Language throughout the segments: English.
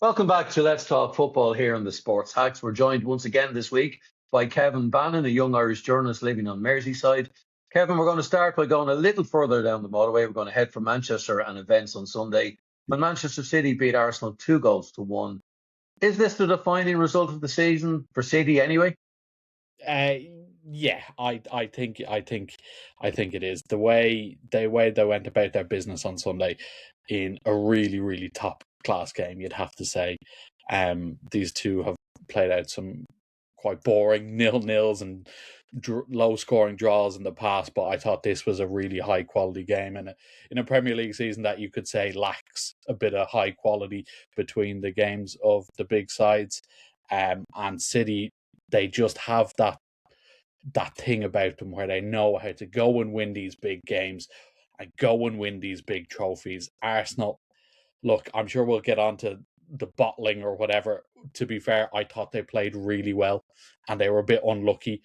Welcome back to Let's Talk Football here on the Sports Hacks. We're joined once again this week by Kevin Bannon, a young Irish journalist living on Merseyside. Kevin, we're going to start by going a little further down the motorway. We're going to head for Manchester and events on Sunday when Manchester City beat Arsenal 2-1. Is this the defining result of the season for City anyway? Yeah, I think it is the way they went about their business on Sunday in a really top class game. You'd have to say, these two have played out some quite boring 0-0s and low scoring draws in the past, but I thought this was a really high quality game, and in a Premier League season that you could say lacks a bit of high quality between the games of the big sides, and City, they just have that thing about them where they know how to go and win these big games and go and win these big trophies. Arsenal, look, I'm sure we'll get on to the bottling or whatever. To be fair, I thought they played really well and they were a bit unlucky.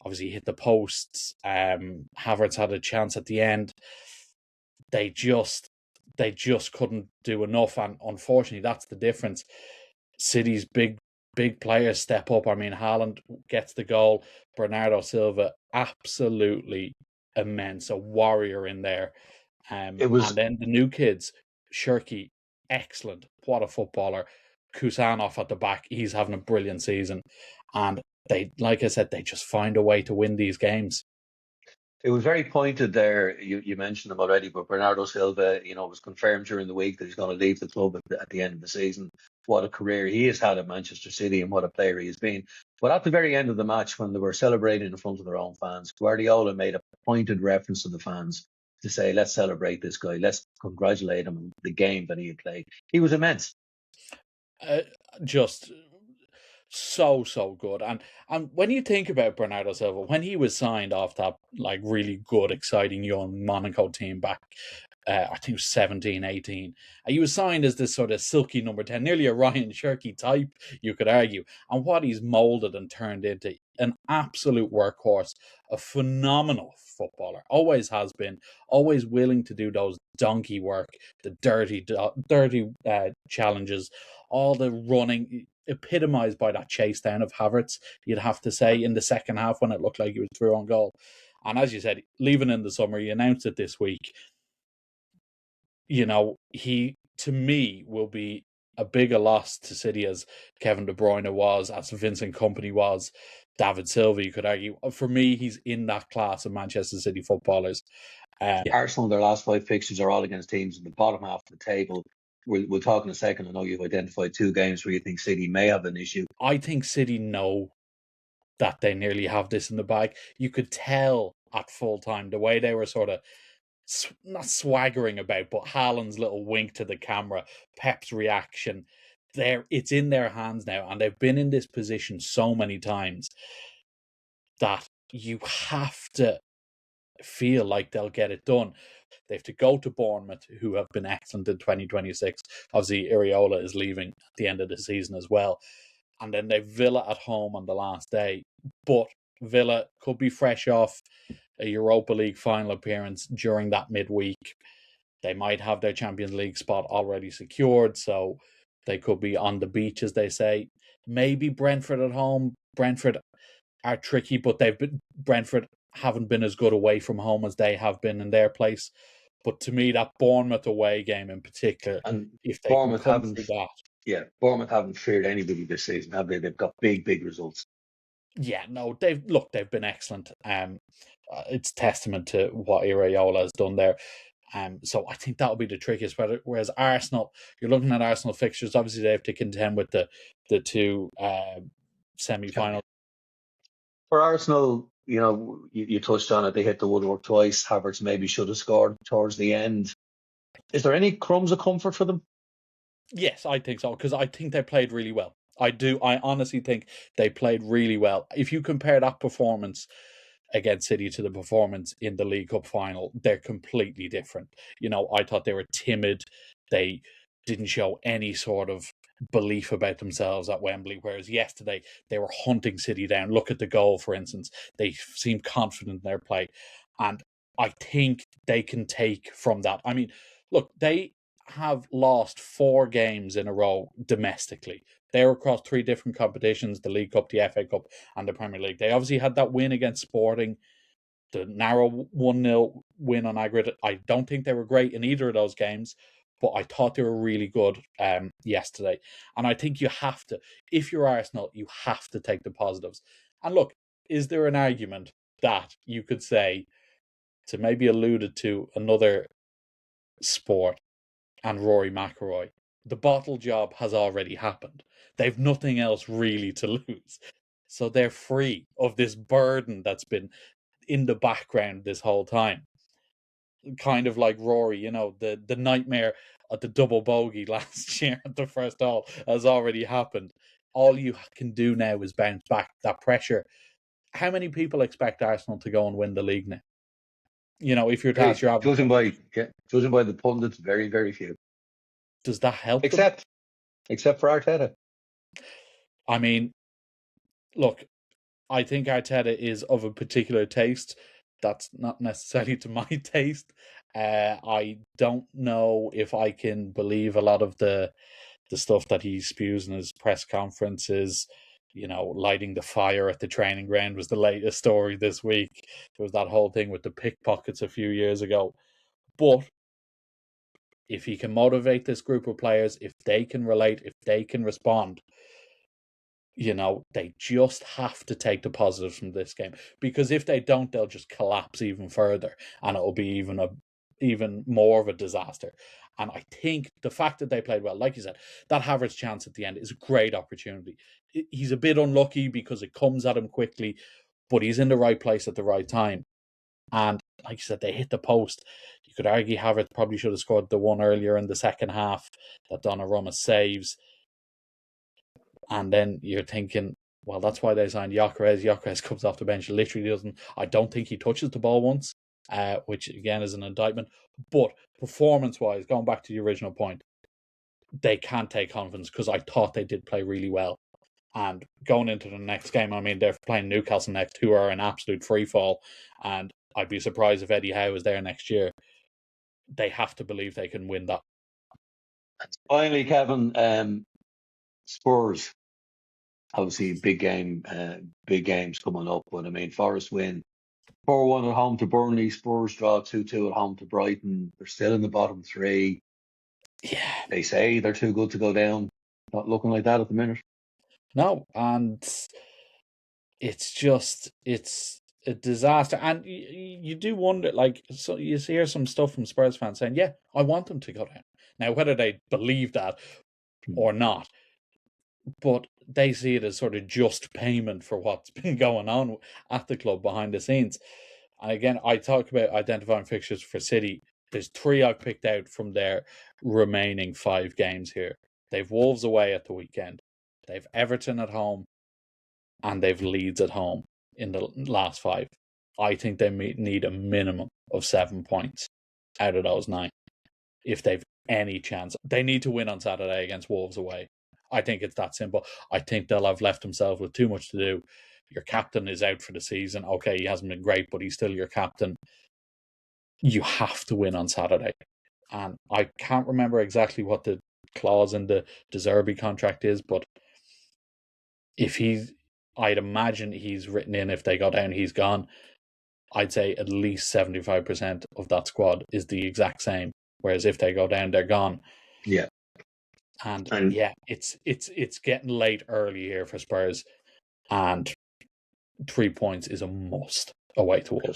Obviously hit the posts. Havertz had a chance at the end. They just couldn't do enough, and unfortunately that's the difference. City's big players step up. I mean, Haaland gets the goal. Bernardo Silva, absolutely immense, a warrior in there. And then the new kids, Shirky, excellent. What a footballer. Kusanov at the back, he's having a brilliant season. And they, like I said, they just find a way to win these games. It was very pointed there. You mentioned him already, but Bernardo Silva, it was confirmed during the week that he's going to leave the club at the end of the season. What a career he has had at Manchester City and what a player he has been. But at the very end of the match, when they were celebrating in front of their own fans, Guardiola made a pointed reference to the fans to say, let's celebrate this guy. Let's congratulate him on the game that he had played. He was immense. Just so good, and when you think about Bernardo Silva, when he was signed off that really good, exciting young Monaco team back, I think it was 17, 18, he was signed as this sort of silky number 10, nearly a Ryan Shirky type, you could argue, and what he's moulded and turned into, an absolute workhorse, a phenomenal footballer, always has been, always willing to do those donkey work, the dirty challenges, all the running, epitomised by that chase down of Havertz, you'd have to say, in the second half when it looked like he was through on goal. And as you said, leaving in the summer, he announced it this week. He, to me, will be a bigger loss to City as Kevin De Bruyne was, as Vincent Kompany was, David Silva, you could argue. For me, he's in that class of Manchester City footballers. Arsenal, their last 5 fixtures are all against teams in the bottom half of the table. We'll talk in a second. I know you've identified 2 games where you think City may have an issue. I think City know that they nearly have this in the bag. You could tell at full time the way they were sort of not swaggering about, but Haaland's little wink to the camera, Pep's reaction. It's in their hands now, and they've been in this position so many times that you have to feel like they'll get it done. They have to go to Bournemouth, who have been excellent in 2026. Obviously, Areola is leaving at the end of the season as well. And then they've Villa at home on the last day. But Villa could be fresh off a Europa League final appearance during that midweek. They might have their Champions League spot already secured, so they could be on the beach, as they say. Maybe Brentford at home. Brentford are tricky, but Brentford haven't been as good away from home as they have been in their place. But to me, that Bournemouth away game in particular, and if they Bournemouth can come through that. Yeah, Bournemouth haven't feared anybody this season, have they? They've got big results. Yeah, no, they've been excellent. It's testament to what Areola has done there. So I think that'll be the trickiest. Whereas Arsenal, you're looking at Arsenal fixtures. Obviously, they have to contend with the 2 semi-finals. For Arsenal, you touched on it. They hit the woodwork twice. Havertz maybe should have scored towards the end. Is there any crumbs of comfort for them? Yes, I think so, because I think they played really well. I do. I honestly think they played really well. If you compare that performance against City to the performance in the League Cup final, they're completely different. I thought they were timid. They didn't show any sort of belief about themselves at Wembley, whereas yesterday they were hunting City down. Look at the goal, for instance. They seemed confident in their play. And I think they can take from that. I mean, look, they have lost 4 games in a row domestically. They were across 3 different competitions, the League Cup, the FA Cup, and the Premier League. They obviously had that win against Sporting, the narrow 1-0 win on aggregate. I don't think they were great in either of those games, but I thought they were really good yesterday. And I think you have to, if you're Arsenal, you have to take the positives. And look, is there an argument that you could say, to maybe alluded to another sport and Rory McIlroy, the bottle job has already happened. They've nothing else really to lose. So they're free of this burden that's been in the background this whole time. Kind of like Rory, the nightmare of the double bogey last year at the first hole has already happened. All you can do now is bounce back. That pressure. How many people expect Arsenal to go and win the league now? If you're to ask your judging by the pundits, very, very few. Does that help them? Except for Arteta. I mean, look, I think Arteta is of a particular taste. That's not necessarily to my taste. I don't know if I can believe a lot of the stuff that he spews in his press conferences. Lighting the fire at the training ground was the latest story this week. There was that whole thing with the pickpockets a few years ago. But if he can motivate this group of players, if they can relate, if they can respond, they just have to take the positives from this game, because if they don't, they'll just collapse even further, and it'll be even more of a disaster. And I think the fact that they played well, like you said, that Havertz chance at the end is a great opportunity. He's a bit unlucky because it comes at him quickly, but he's in the right place at the right time. And like you said, they hit the post. You could argue Havertz probably should have scored the one earlier in the second half that Donnarumma saves. And then you're thinking, well, that's why they signed Gyökeres. Gyökeres comes off the bench, literally doesn't. I don't think he touches the ball once, which again is an indictment. But performance-wise, going back to the original point, they can't take confidence, because I thought they did play really well. And going into the next game, I mean, they're playing Newcastle next, who are an absolute free fall. And I'd be surprised if Eddie Howe is there next year. They have to believe they can win that. Finally, Kevin, Spurs. Obviously, big games coming up. But I mean, Forest win 4-1 at home to Burnley. Spurs draw 2-2 at home to Brighton. They're still in the bottom 3. Yeah. They say they're too good to go down. Not looking like that at the minute. No, and it's a disaster. And you do wonder, so you hear some stuff from Spurs fans saying, yeah, I want them to go down. Now, whether they believe that or not, but they see it as sort of just payment for what's been going on at the club behind the scenes. And again, I talk about identifying fixtures for City. There's 3 I've picked out from their remaining 5 games here. They've Wolves away at the weekend. They've Everton at home. And they've Leeds at home in the last 5. I think they need a minimum of 7 points out of those 9 if they've any chance. They need to win on Saturday against Wolves away. I think it's that simple. I think they'll have left themselves with too much to do. Your captain is out for the season. Okay, he hasn't been great, but he's still your captain. You have to win on Saturday. And I can't remember exactly what the clause in the De Zerbi contract is, but I'd imagine he's written in, if they go down, he's gone. I'd say at least 75% of that squad is the exact same. Whereas if they go down, they're gone. Yeah. And yeah, it's getting late early here for Spurs, and 3 points is a must away to Wolves.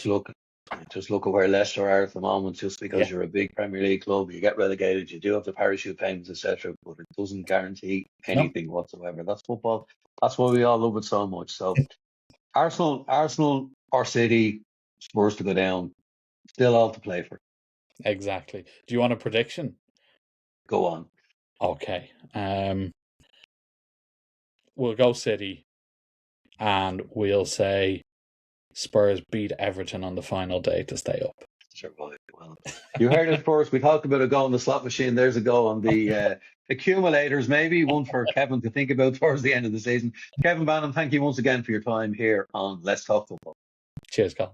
Just look at where Leicester are at the moment. Just because you're a big Premier League club, you get relegated, you do have the parachute payments, etc., but it doesn't guarantee anything whatsoever. That's football. That's why we all love it so much. So Arsenal or City, Spurs to go down, still all to play for. Exactly. Do you want a prediction? Go on. Okay. We'll go City, and we'll say Spurs beat Everton on the final day to stay up. Sure. Well, you heard it first. We talked about a go on the slot machine. There's a go on the accumulators, maybe one for Kevin to think about towards the end of the season. Kevin Bannon, thank you once again for your time here on Let's Talk Football. Cheers, Colin.